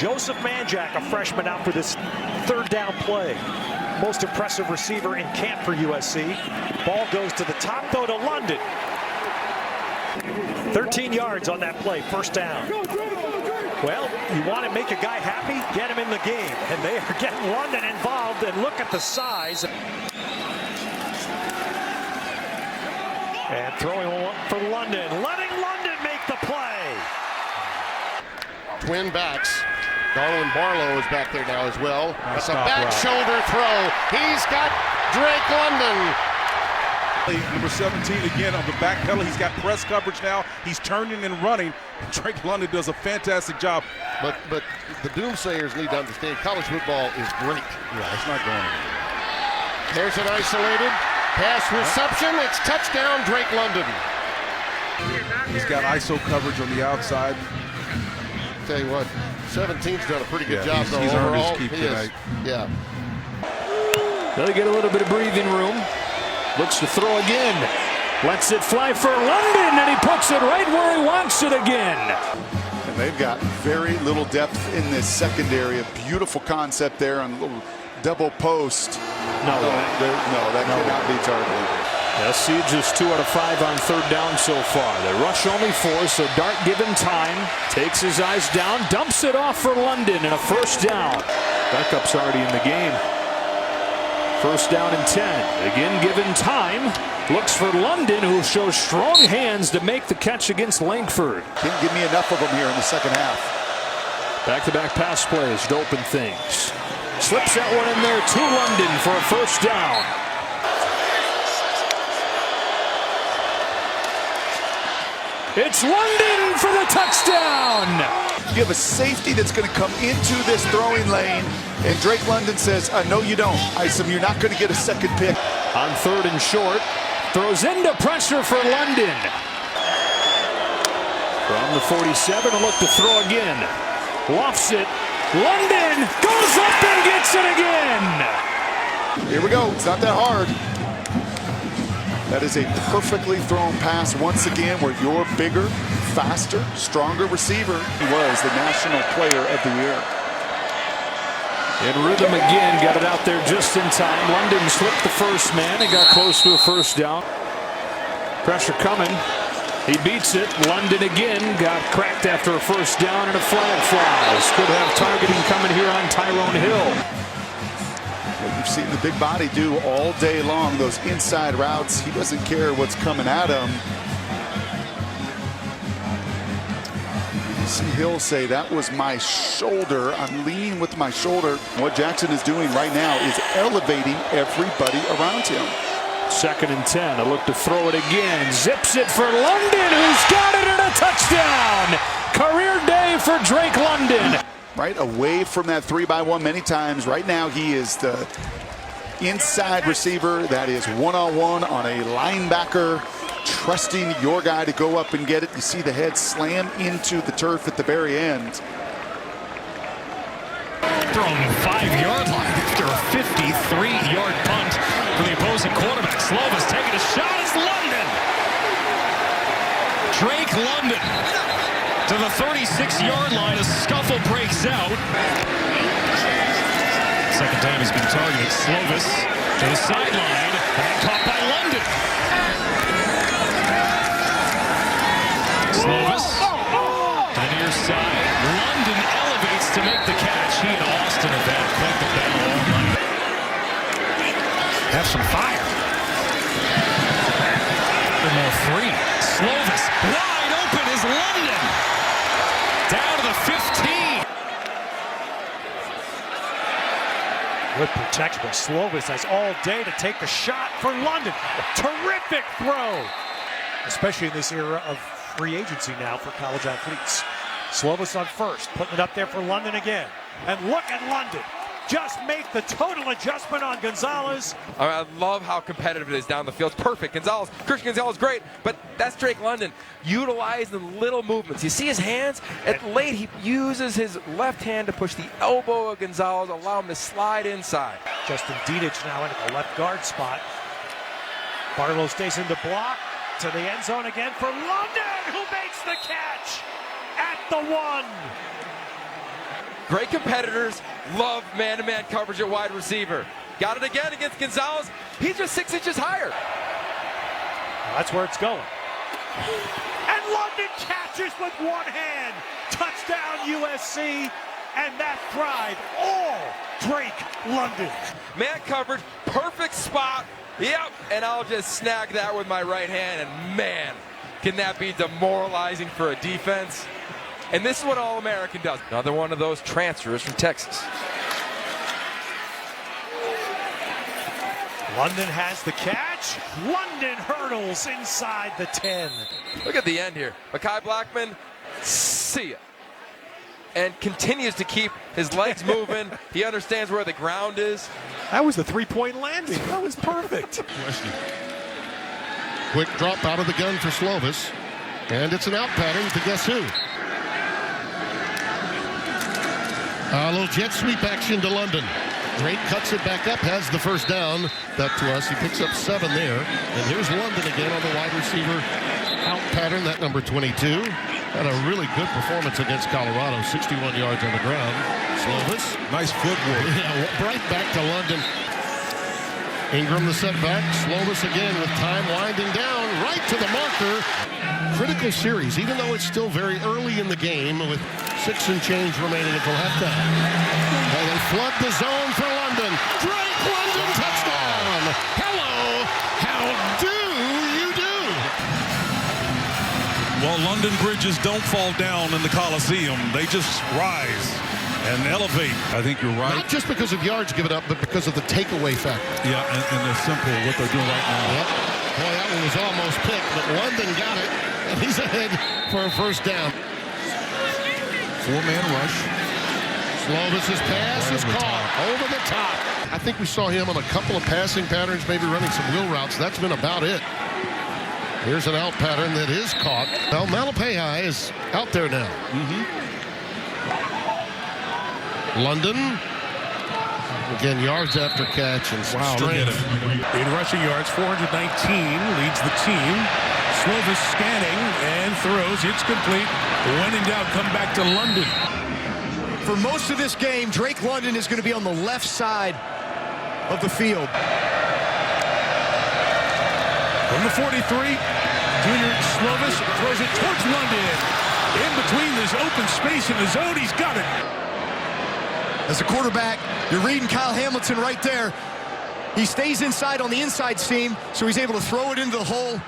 Joseph Manjack, a freshman, out for this third down play. Most impressive receiver in camp for USC. Ball goes to the top, though, to London. 13 yards on that play, first down. Well, you want to make a guy happy, get him in the game. And they are getting London involved, and look at the size. And throwing for London, letting London make the play. Twin backs. Darwin Barlow is back there now as well. It's a back shoulder throw. He's got Drake London. Number 17 again on the back pedal. He's got press coverage now. He's turning and running. Drake London does a fantastic job. But the doomsayers need to understand college football is great. Yeah, it's not going anywhere. There's an isolated pass reception. It's touchdown, Drake London. He's got ISO coverage on the outside. Tell you what, 17's done a pretty good job though. He's overall. earned his keep tonight. Yeah. They'll get a little bit of breathing room. Looks to throw again. Lets it fly for London, and he puts it right where he wants it again. And they've got very little depth in this secondary. A beautiful concept there on a little double post. No, that cannot be targeted. SC just 2 out of 5 on third down so far. They rush only 4, so Dart given time. Takes his eyes down, dumps it off for London, and a first down. Backup's already in the game. First down and 10. Again given time. Looks for London, who shows strong hands to make the catch against Langford. Didn't give me enough of them here in the second half. Back-to-back pass plays to open things. Slips that one in there to London for a first down. It's London for the touchdown. You have a safety that's going to come into this throwing lane, and Drake London says, no, you don't. Isom, you're not going to get a second pick. On third and short, throws into pressure for London. From the 47, a look to throw again. Lofts it. London goes up and gets it again. Here we go. It's not that hard. That is a perfectly thrown pass once again, where your bigger, faster, stronger receiver was the national player of the year. In rhythm again, got it out there just in time. London slipped the first man and got close to a first down. Pressure coming. He beats it. London again got cracked after a first down, and a flag flies. Could have targeting coming here on Tyrone Hill. What you've seen the big body do all day long, those inside routes. He doesn't care what's coming at him. You see Hill say, that was my shoulder. I'm leaning with my shoulder. What Jackson is doing right now is elevating everybody around him. Second and 10. A look to throw it again. Zips it for London, who's got it, and a touchdown. Career day for Drake London. Right away from that 3-by-1 many times. Right now he is the inside receiver that is one-on-one on a linebacker, trusting your guy to go up and get it. You see the head slam into the turf at the very end. From 5-yard line after a 53-yard punt for the opposing quarterback. Slovis taking a shot. It's London. Drake London to the 36-yard line. A scuffle breaks out. Second time he's been targeted. Slovis to the sideline, and caught by London. Slovis to the near side. London elevates to make the catch. He and Austin have had quite the battle all night. Have some fire. And more free. Slovis wide open is London. Down to the 15. Good protection, but Slovis has all day to take the shot for London. A terrific throw, especially in this era of free agency now for college athletes. Slovis on first, putting it up there for London again. And look at London. Just make the total adjustment on Gonzalez. I love how competitive it is down the field. It's perfect. Christian Gonzalez, great, but that's Drake London. Utilize the little movements. You see his hands? At late, he uses his left hand to push the elbow of Gonzalez, allow him to slide inside. Justin Dedich now into the left guard spot. Barlow stays in the block. To the end zone again for London, who makes the catch at the 1. Great competitors love man-to-man coverage at wide receiver. Got it again against Gonzalez. He's just 6 inches higher. That's where it's going. And London catches with one hand. Touchdown USC. And that thrive all Drake London. Man coverage, perfect spot. Yep, and I'll just snag that with my right hand. And man, can that be demoralizing for a defense? And this is what All-American does. Another one of those transfers from Texas. London has the catch. London hurdles inside the 10. Look at the end here. Mekhi Blackman, see ya. And continues to keep his legs moving. He understands where the ground is. That was the three-point landing. That was perfect. Quick drop out of the gun for Slovis. And it's an out pattern to guess who? A little jet sweep action to London. Drake cuts it back up, has the first down. That to us, he picks up 7 there. And here's London again on the wide receiver out pattern, that number 22. Had a really good performance against Colorado, 61 yards on the ground. Slovis. Nice footwork. Yeah, right back to London. Ingram the setback. Slovis again with time winding down right to the marker. Critical series, even though it's still very early in the game with 6 and change remaining until halftime. And they flood the zone for London. Drake London touchdown. Hello, how do you do? Well, London bridges don't fall down in the Coliseum. They just rise and elevate. I think you're right. Not just because of yards given up, but because of the takeaway factor. Yeah, and they're simple what they're doing right now. Yep. Boy, that one was almost picked, but London got it, and he's ahead for a first down. 4-man rush. Slovis's pass is caught over the top. I think we saw him on a couple of passing patterns, maybe running some wheel routes. That's been about it. Here's an out pattern that is caught. Well, Malapehai is out there now. London. Again, yards after catch and some strength. In rushing yards, 419 leads the team. Slovis scanning and throws. It's complete. When in doubt, come back to London. For most of this game, Drake London is going to be on the left side of the field. From the 43, Junior Slovis throws it towards London. In between this open space in the zone, he's got it. As a quarterback, you're reading Kyle Hamilton right there. He stays inside on the inside seam, so he's able to throw it into the hole.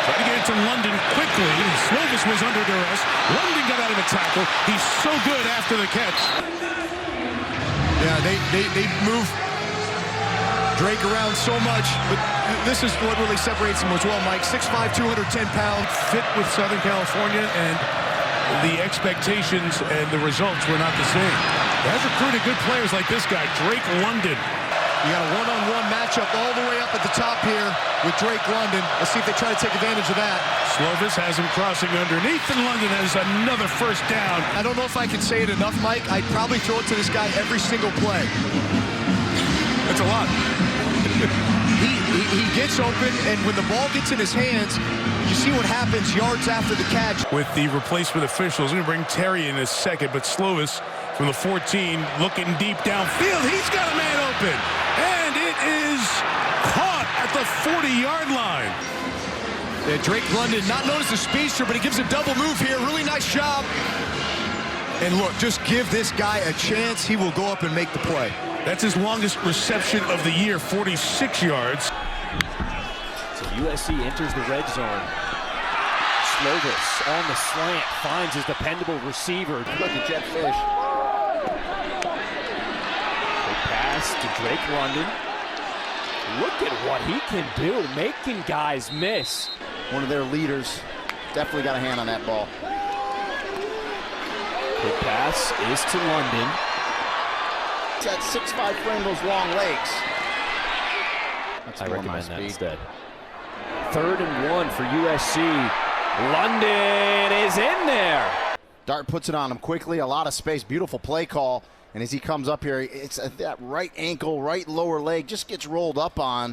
Trying to get it to London quickly. Slovis was under duress. London got out of the tackle. He's so good after the catch. Yeah, they move Drake around so much, but this is what really separates him as well, Mike. 6'5", 210 pounds. Fit with Southern California, and the expectations and the results were not the same. They have recruited good players like this guy, Drake London. You got a one-on-one matchup all the way up at the top here with Drake London. Let's see if they try to take advantage of that. Slovis has him crossing underneath, and London has another first down. I don't know if I can say it enough, Mike. I'd probably throw it to this guy every single play. That's a lot. He gets open, and when the ball gets in his hands, you see what happens yards after the catch. With the replacement officials, we're going to bring Terry in a second, but Slovis from the 14 looking deep downfield. He's got a man open, and it is caught at the 40-yard line. Yeah, Drake London, not known as a speedster, but he gives a double move here. Really nice job. And look, just give this guy a chance. He will go up and make the play. That's his longest reception of the year, 46 yards. So USC enters the red zone. Slovis on the slant finds his dependable receiver. Look at Jet Fish. Quick pass to Drake London. Look at what he can do, making guys miss. One of their leaders definitely got a hand on that ball. Quick pass is to London. That 6'5" frame, those long legs. I recommend that instead. 3rd and 1 for USC. London is in there. Dart puts it on him quickly, a lot of space, beautiful play call. And as he comes up here, it's that right ankle, right lower leg just gets rolled up on.